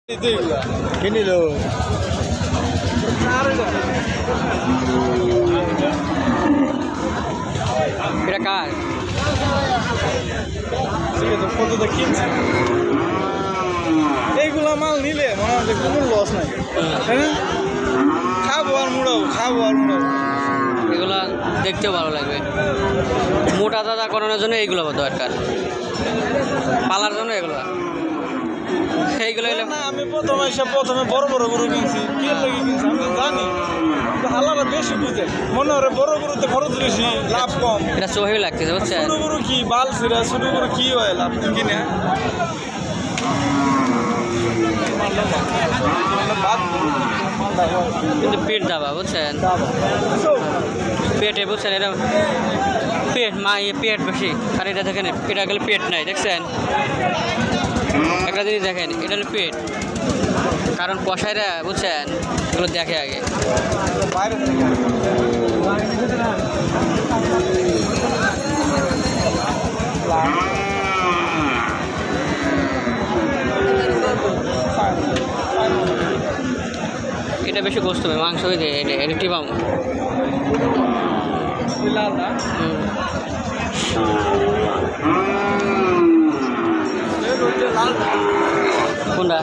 কিনিল এটা কার কতটা কিনছে এইগুলা মাল নিলে মনে হয় কোনো লস নাই তাই না? খাবো আর মুড়াবো এগুলা দেখতেও ভালো লাগবে। মোটা দাদা করানোর জন্য এইগুলো দরকার, পালার জন্য এইগুলো না আমি প্রথমে বড় গরু কিনছি কি লেগে কিনছি আমি তো জানি, কিন্তু আলাদা বেশি বুঝে মনে হয় বড় গরুতে খরচ বেশি লাভ কম। এটা সহি লাগতেছে বুঝছেন। ছোট গরু কি বাল ছিঁড়া, ছোট গরু কি হয় লাভ কিনে কিন্তু পেট দাবা বুঝছেন, পেটে বুঝছেন এটা পেট পেট বেশি। আর এটা দেখেন এটা গেলে পেট নাই, দেখছেন একটা জিনিস দেখেন এটা হলো পেট, কারণ কষাইরা বুঝছেন এগুলো দেখে আগে। এটা বেশি গোস্ত হবে, মাংস হয়ে যায় এটা টিপাম। কোনটা